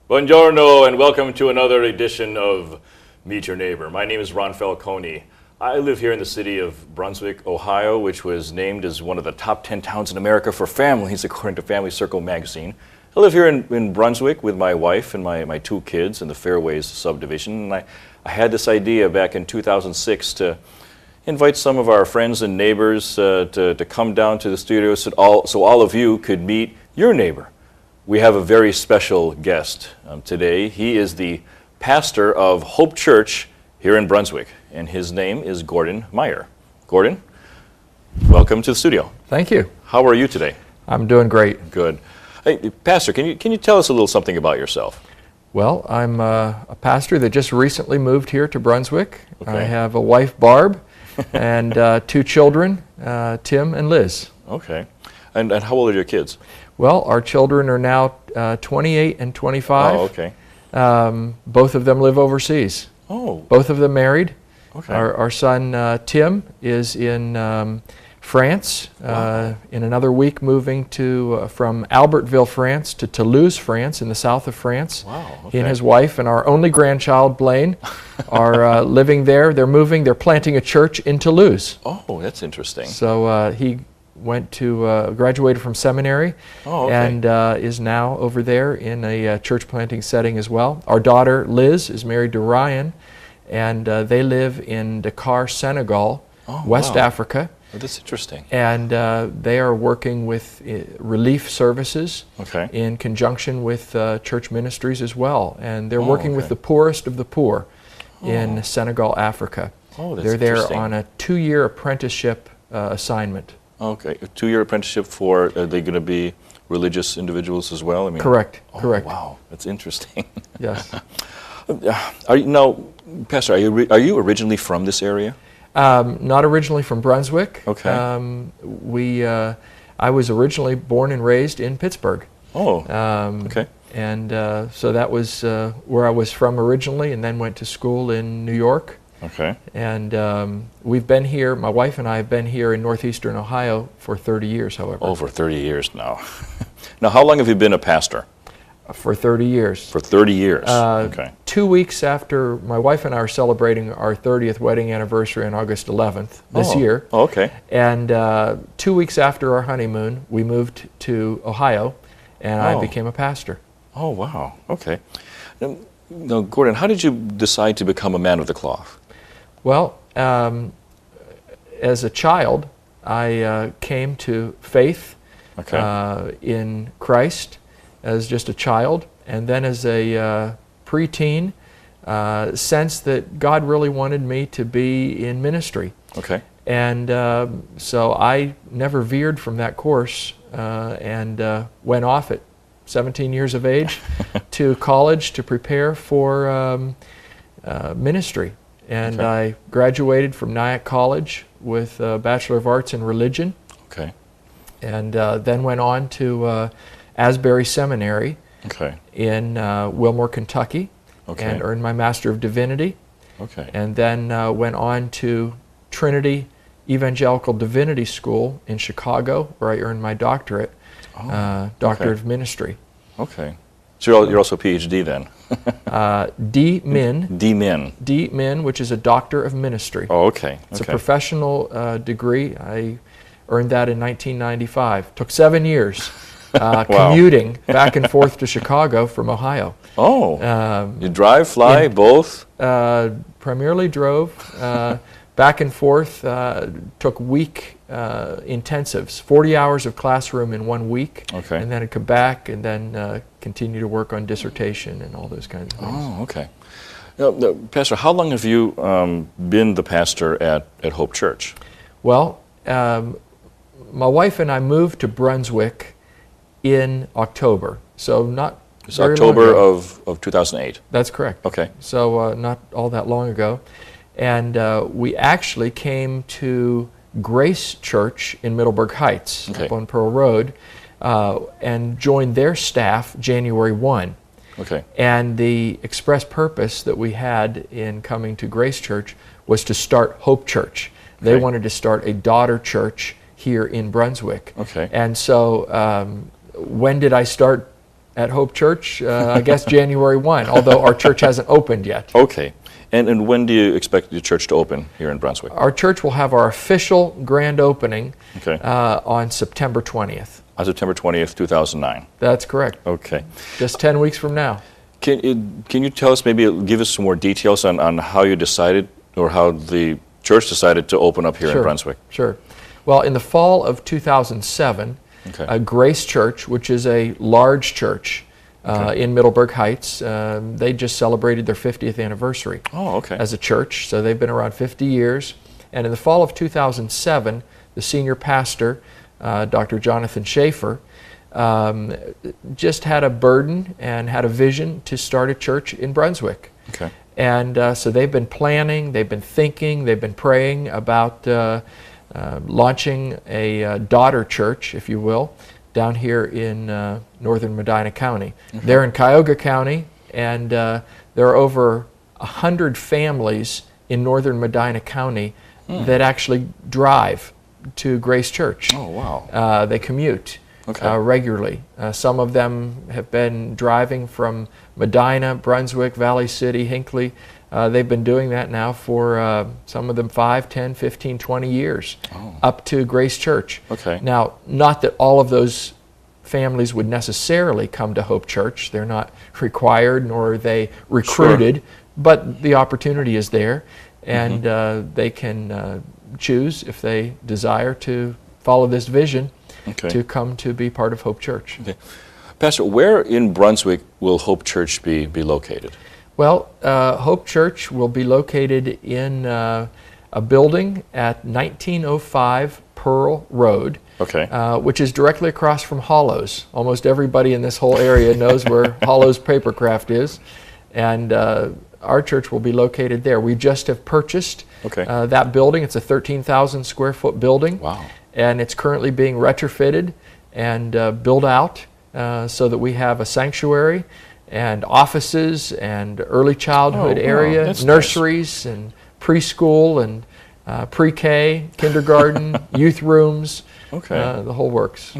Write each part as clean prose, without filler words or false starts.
Buongiorno and welcome to another edition of Meet Your Neighbor. My name is Ron Falconi. I live here in the city of Brunswick, Ohio, which was named as one of the top 10 towns in America for families, according to Family Circle magazine. I live here in Brunswick with my wife and my two kids in the Fairways subdivision. And I had this idea back in 2006 to invite some of our friends and neighbors to come down to the studio so all of you could meet your neighbor. We have a very special guest today. He is the pastor of Hope Church here in Brunswick, and his name is Gordon Meier. Gordon, welcome to the studio. Thank you. How are you today? I'm doing great. Good. Hey, Pastor, can you tell us a little something about yourself? Well, I'm a pastor that just recently moved here to Brunswick. Okay. I have a wife, Barb, and two children, Tim and Liz. Okay. And how old are your kids? Well, our children are now 28 and 25. Oh, okay. Both of them live overseas. Oh. Both of them married. Okay. Our son, Tim, is in France. Wow. In another week, moving from Albertville, France, to Toulouse, France, in the south of France. Wow. Okay. He and his wife and our only grandchild, Blaine, are living there. They're moving. They're planting a church in Toulouse. Oh, that's interesting. So he graduated from seminary, and is now over there in a church planting setting as well. Our daughter, Liz, is married to Ryan, and they live in Dakar, Senegal, West Africa. Oh, that's interesting. And they are working with relief services in conjunction with church ministries as well. And they're working with the poorest of the poor in Senegal, Africa. Oh, that's They're there interesting. on a 2-year apprenticeship assignment. Okay, a 2-year apprenticeship for, are they going to be religious individuals as well? I mean, Correct, correct. Wow, that's interesting. Yes. Pastor, are you originally from this area? Not originally from Brunswick. Okay. I was originally born and raised in Pittsburgh. Oh, okay. And so that was where I was from originally, and then went to school in New York. Okay. And we've been here, my wife and I have been here in northeastern Ohio for 30 years, however. Over 30 years now. Now, how long have you been a pastor? For 30 years. For 30 years, okay. 2 weeks after, my wife and I are celebrating our 30th wedding anniversary on August 11th this year. Oh, okay. And 2 weeks after our honeymoon, we moved to Ohio, and I became a pastor. Oh, wow, okay. Now, Gordon, how did you decide to become a man of the cloth? Well, as a child, I came to faith in Christ as just a child, and then as a preteen, sensed that God really wanted me to be in ministry. Okay. And so I never veered from that course, and went off at 17 years of age to college to prepare for ministry. And I graduated from Nyack College with a Bachelor of Arts in Religion. Okay. And then went on to Asbury Seminary in Wilmore, Kentucky, and earned my Master of Divinity. Okay. And then went on to Trinity Evangelical Divinity School in Chicago, where I earned my doctorate, Doctorate of Ministry. Okay. So you're also a PhD then? D.Min. D.Min. D.Min, which is a Doctor of Ministry. Oh, okay. It's a professional degree. I earned that in 1995. Took 7 years commuting back and forth to Chicago from Ohio. Oh, you drive, fly, both? Primarily drove. Back and forth, took week intensives, 40 hours of classroom in 1 week, and then I'd come back and then continue to work on dissertation and all those kinds of things. Oh, okay. Now, Pastor, how long have you been the pastor at Hope Church? Well, my wife and I moved to Brunswick in October, so not It's very October long ago. of 2008. That's correct. Okay. So not all that long ago. And we actually came to Grace Church in Middleburg Heights, up on Pearl Road, and joined their staff January 1. Okay. And the express purpose that we had in coming to Grace Church was to start Hope Church. They wanted to start a daughter church here in Brunswick. Okay. And so when did I start at Hope Church, I guess January 1, although our church hasn't opened yet. Okay. And when do you expect the church to open here in Brunswick? Our church will have our official grand opening Okay. on September 20th. On September 20th, 2009. That's correct. Okay. Just 10 weeks from now. Can you tell us, maybe give us some more details on how you decided, or how the church decided to open up here in Brunswick? Sure. Well, in the fall of 2007, Okay. Grace Church, which is a large church in Middleburg Heights, they just celebrated their 50th anniversary Oh, okay. as a church, so they've been around 50 years. And in the fall of 2007, the senior pastor, Dr. Jonathan Schaefer, just had a burden and had a vision to start a church in Brunswick. Okay. And so they've been planning, they've been thinking, they've been praying about launching a daughter church, if you will, down here in northern Medina County. Okay. They're in Cuyahoga County, and there are over 100 families in northern Medina County that actually drive to Grace Church. Oh, wow. They commute Okay. regularly. Some of them have been driving from Medina, Brunswick, Valley City, Hinckley. They've been doing that now for some of them 5, 10, 15, 20 years up to Grace Church. Okay. Now, not that all of those families would necessarily come to Hope Church. They're not required, nor are they recruited, but the opportunity is there, and they can choose, if they desire, to follow this vision, Okay. to come to be part of Hope Church. Okay. Pastor, where in Brunswick will Hope Church be located? Well, Hope Church will be located in a building at 1905 Pearl Road, Okay. which is directly across from Hollows. Almost everybody in this whole area knows where Hollows Papercraft is, and our church will be located there. We just have purchased Okay. that building. It's a 13,000 square foot building, Wow. and it's currently being retrofitted and built out so that we have a sanctuary and offices and early childhood Oh, wow. area, That's nurseries and preschool and pre-K, kindergarten, youth rooms, Okay. the whole works.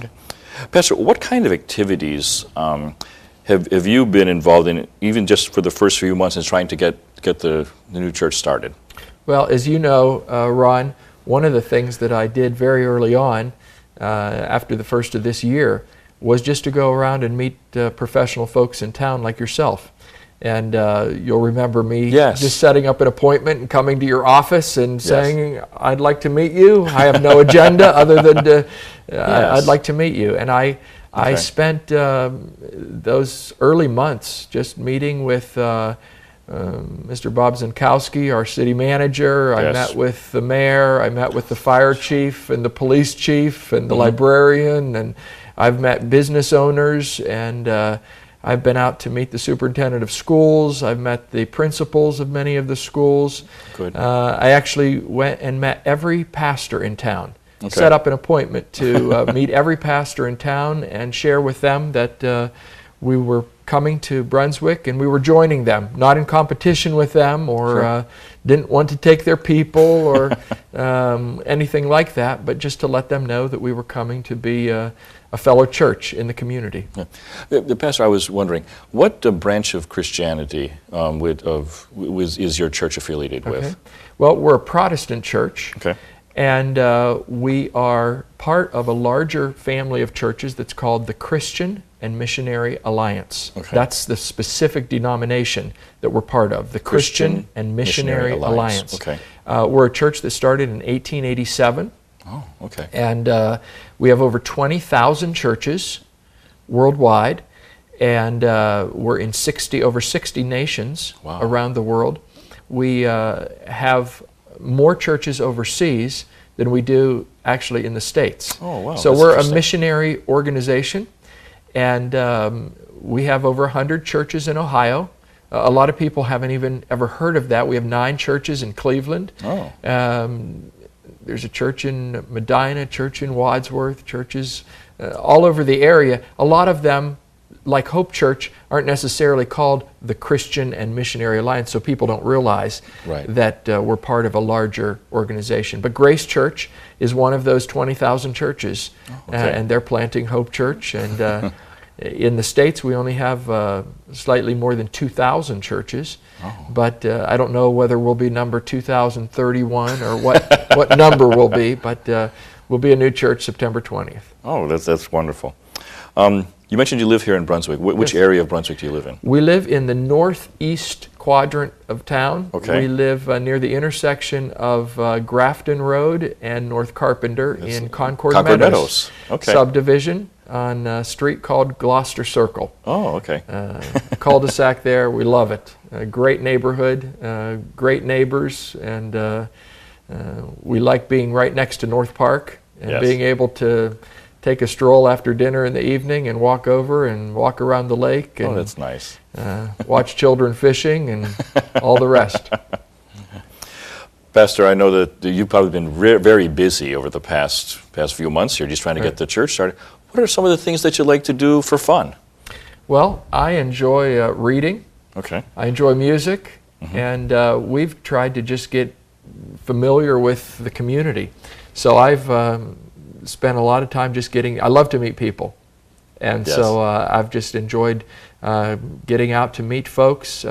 Pastor, what kind of activities have you been involved in, even just for the first few months, in trying to get the new church started? Well, as you know, Ron, one of the things that I did very early on, after the first of this year, was just to go around and meet professional folks in town like yourself. And you'll remember me just setting up an appointment and coming to your office and saying, I'd like to meet you. I have no agenda other than to, I'd like to meet you. And I spent those early months just meeting with Mr. Bob Zankowski, our city manager. I met with the mayor. I met with the fire chief and the police chief and the librarian. And I've met business owners, and I've been out to meet the superintendent of schools. I've met the principals of many of the schools. Good. I actually went and met every pastor in town. Set up an appointment to meet every pastor in town and share with them that we were coming to Brunswick and we were joining them, not in competition with them or didn't want to take their people or anything like that, but just to let them know that we were coming to be a fellow church in the community. The Pastor, I was wondering, what branch of Christianity is your church affiliated with? Well, we're a Protestant church. Okay. And we are part of a larger family of churches that's called the Christian and Missionary Alliance. Okay. That's the specific denomination that we're part of, the Christian and Missionary Alliance. Okay. We're a church that started in 1887. Oh, okay. And we have over 20,000 churches worldwide, and we're in over 60 nations around the world. We have more churches overseas than we do actually in the States. Oh, wow. So we're a missionary organization, and we have over 100 churches in Ohio. A lot of people haven't even ever heard of that. We have 9 churches in Cleveland. Oh. There's a church in Medina, church in Wadsworth, churches all over the area. A lot of them, like Hope Church, aren't necessarily called the Christian and Missionary Alliance, so people don't realize that we're part of a larger organization. But Grace Church is one of those 20,000 churches, and they're planting Hope Church, and In the States, we only have slightly more than 2,000 churches, but I don't know whether we'll be number 2031 or what number we'll be, but we'll be a new church September 20th. Oh, that's wonderful. You mentioned you live here in Brunswick. Which area of Brunswick do you live in? We live in the northeast quadrant of town. Okay. We live near the intersection of Grafton Road and North Carpenter in Concord Meadows. Okay. Subdivision on a street called Gloucester Circle. Oh, okay. Cul-de-sac there. We love it. A great neighborhood, great neighbors, and we like being right next to North Park and Yes. being able to take a stroll after dinner in the evening and walk over and walk around the lake and That's nice. watch children fishing and all the rest. Pastor, I know that you've probably been very busy over the past few months here, just trying to get the church started. What are some of the things that you like to do for fun? Well, I enjoy reading. Okay. I enjoy music, and we've tried to just get familiar with the community. So I've spent a lot of time just I love to meet people. And Yes. so I've just enjoyed getting out to meet folks,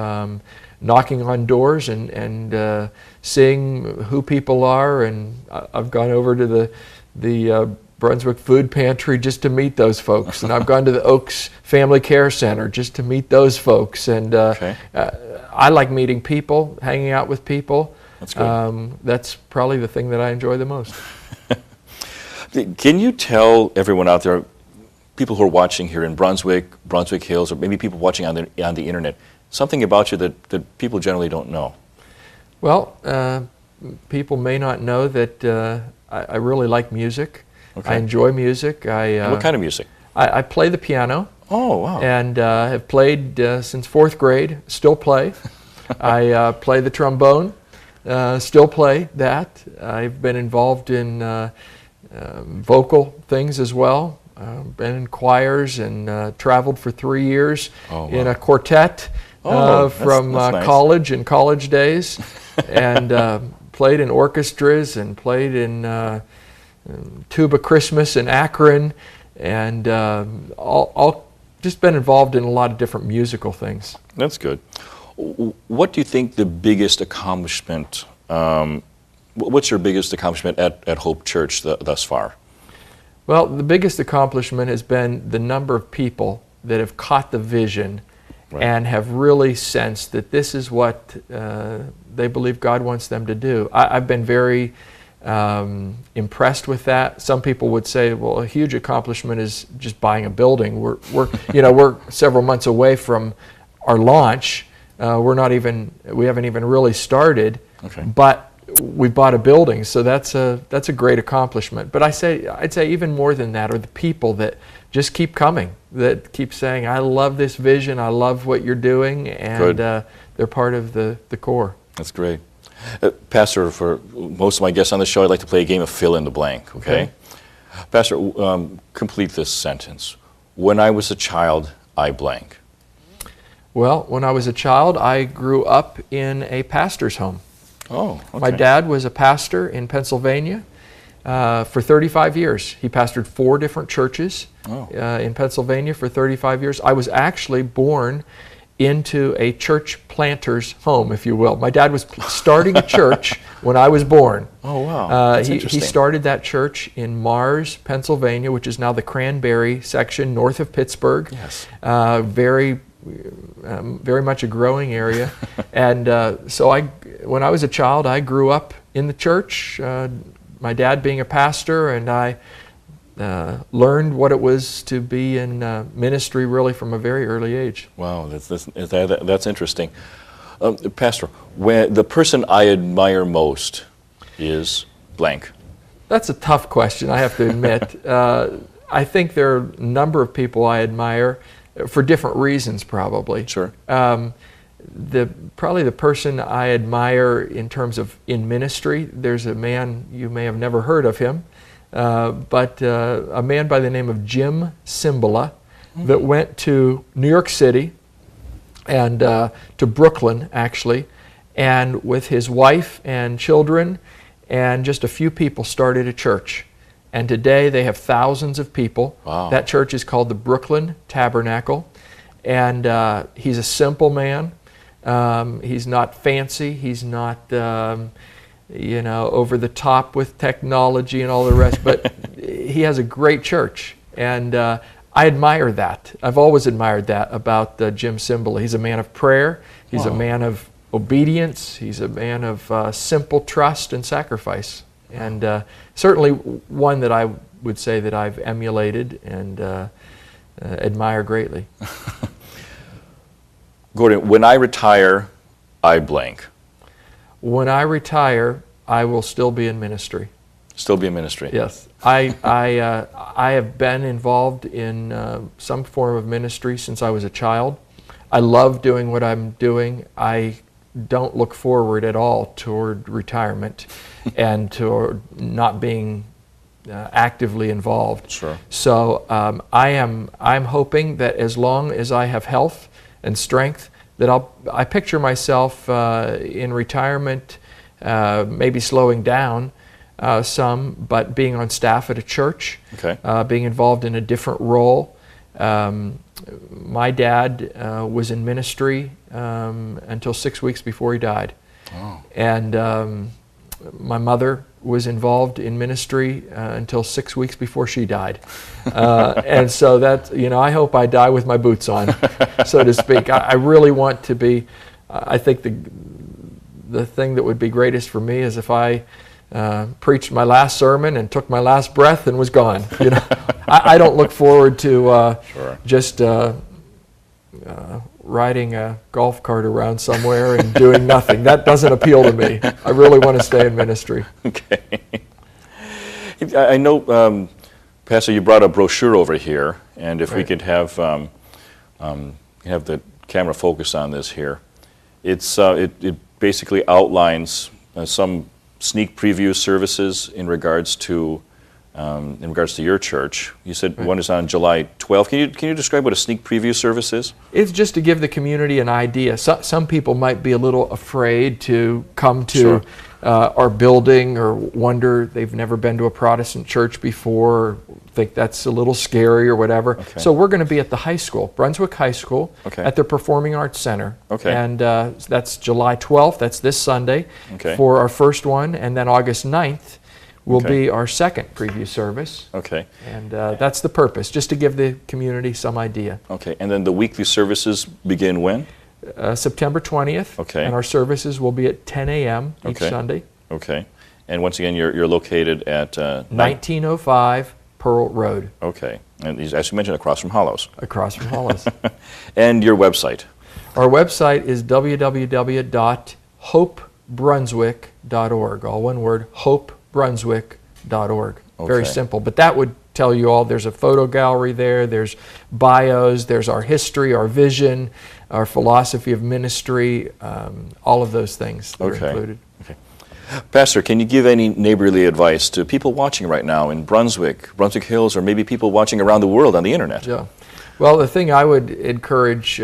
knocking on doors and seeing who people are. And I've gone over to the Brunswick Food Pantry just to meet those folks. And I've gone to the Oaks Family Care Center just to meet those folks. And I like meeting people, hanging out with people. That's good. That's probably the thing that I enjoy the most. Can you tell everyone out there, people who are watching here in Brunswick Hills, or maybe people watching on the internet, something about you that people generally don't know? Well, people may not know that I really like music. Okay. I enjoy music. What kind of music? I play the piano. Oh, wow. And have played since 4th grade, still play. I play the trombone, still play that. I've been involved in vocal things as well. Been in choirs and traveled for 3 years in a quartet from that's nice. college and college days, and played in orchestras and played in Tuba Christmas in Akron, and all just been involved in a lot of different musical things. That's good. What do you think the biggest accomplishment, what's your biggest accomplishment at Hope Church thus far? Well, the biggest accomplishment has been the number of people that have caught the vision and have really sensed that this is what they believe God wants them to do. I've been very impressed with that. Some people would say, well, a huge accomplishment is just buying a building. We're several months away from our launch. We haven't even really started, but we bought a building, so that's a great accomplishment. But I'd say even more than that are the people that just keep coming, that keep saying, I love this vision, I love what you're doing, and they're part of the core. That's great. Pastor, for most of my guests on the show, I'd like to play a game of fill in the blank, okay? Pastor, complete this sentence. When I was a child, I blank. Well, when I was a child, I grew up in a pastor's home. Oh, okay. My dad was a pastor in Pennsylvania for 35 years. He pastored 4 different churches in Pennsylvania for 35 years. I was actually born into a church planter's home, if you will. My dad was starting a church when I was born. Oh, wow. That's he interesting. started that church in Mars, Pennsylvania, which is now the Cranberry section north of Pittsburgh. Yes. Very much a growing area. And so when I was a child, I grew up in the church, my dad being a pastor, and I learned what it was to be in ministry really from a very early age. Wow, that's interesting. Pastor, when the person I admire most is blank. That's a tough question, I have to admit. I think there are a number of people I admire for different reasons, probably. Sure. Probably the person I admire in terms of in ministry, there's a man, you may have never heard of him, but a man by the name of Jim Cymbala that went to New York City and to Brooklyn, actually, and with his wife and children and just a few people started a church. and today they have thousands of people. Wow. That church is called the Brooklyn Tabernacle, and he's a simple man. He's not fancy. He's not, over the top with technology and all the rest, but he has a great church, and I admire that. I've always admired that about Jim Cymbala. He's a man of prayer. He's a man of obedience. He's a man of simple trust and sacrifice, and certainly one that I would say that I've emulated and admire greatly. Gordon, when I retire, I blank. When I retire, I will still be in ministry. Still be in ministry? Yes. I have been involved in some form of ministry since I was a child. I love doing what I'm doing. I don't look forward at all toward retirement and toward not being actively involved. Sure. So I'm hoping that as long as I have health and strength, that I picture myself in retirement, maybe slowing down some, but being on staff at a church, being involved in a different role. My dad was in ministry until 6 weeks before he died. Oh. And my mother was involved in ministry until 6 weeks before she died. And so that, I hope I die with my boots on, so to speak. I really want to be, I think the thing that would be greatest for me is if I preached my last sermon and took my last breath and was gone. I don't look forward to just riding a golf cart around somewhere and doing nothing. That doesn't appeal to me. I really want to stay in ministry. Okay. I know, Pastor, you brought a brochure over here, and if we could have the camera focus on this here. It basically outlines some sneak preview services in regards to your church. You said one is on July 12th. Can you describe what a sneak preview service is? It's just to give the community an idea. Some people might be a little afraid to come to our building, or wonder they've never been to a Protestant church before, or think that's a little scary or whatever. Okay. So we're going to be at the high school, Brunswick High School, at the Performing Arts Center. Okay. And that's July 12th. That's this Sunday for our first one. And then August 9th will be our second preview service. Okay. And that's the purpose, just to give the community some idea. Okay. And then the weekly services begin when? September 20th. Okay. And our services will be at 10 a.m. each Sunday. Okay. And once again, you're located at 1905 Pearl Road. Okay. And as you mentioned, across from Hollows. Across from Hollows. And your website? Our website is www.hopebrunswick.org. All one word, hopebrunswick.org. Very simple. But that would tell you all. There's a photo gallery there. There's bios. There's our history, our vision, our philosophy of ministry, all of those things that are included. Okay. Pastor, can you give any neighborly advice to people watching right now in Brunswick Hills, or maybe people watching around the world on the internet? Yeah. Well, the thing I would encourage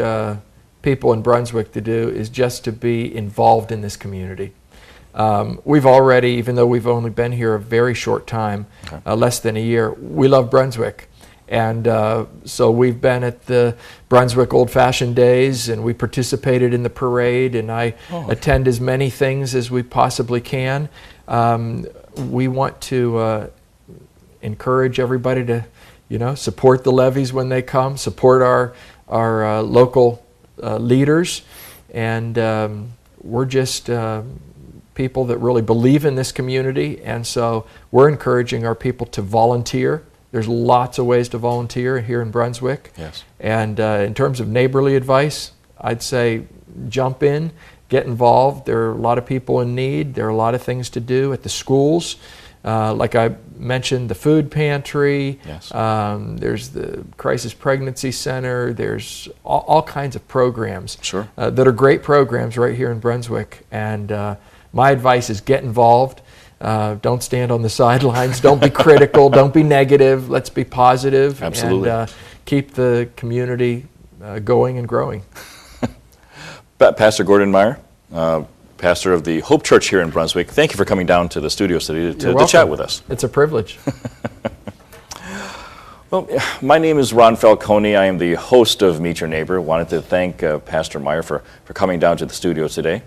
people in Brunswick to do is just to be involved in this community. We've already, even though we've only been here a very short time, less than a year, we love Brunswick. And so we've been at the Brunswick Old Fashioned Days, and we participated in the parade, and I attend as many things as we possibly can. We want to encourage everybody to, support the levies when they come, support our local leaders, and we're just people that really believe in this community, and so we're encouraging our people to volunteer. There's lots of ways to volunteer here in Brunswick. Yes. And in terms of neighborly advice, I'd say jump in, get involved. There are a lot of people in need. There are a lot of things to do at the schools. Like I mentioned, the food pantry. Yes. There's the Crisis Pregnancy Center. There's all kinds of programs that are great programs right here in Brunswick. And my advice is get involved. Don't stand on the sidelines. Don't be critical. Don't be negative. Let's be positive. Absolutely. And keep the community going and growing. Pastor Gordon Meier, pastor of the Hope Church here in Brunswick. Thank you for coming down to the studio today You're to welcome. chat with us. It's a privilege. Well, my name is Ron Falconi. I am the host of Meet Your Neighbor. Wanted to thank Pastor Meier for coming down to the studio today.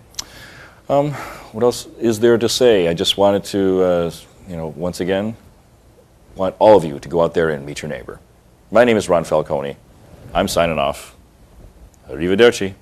What else is there to say? I just wanted to, once again, want all of you to go out there and meet your neighbor. My name is Ron Falconi. I'm signing off. Arrivederci.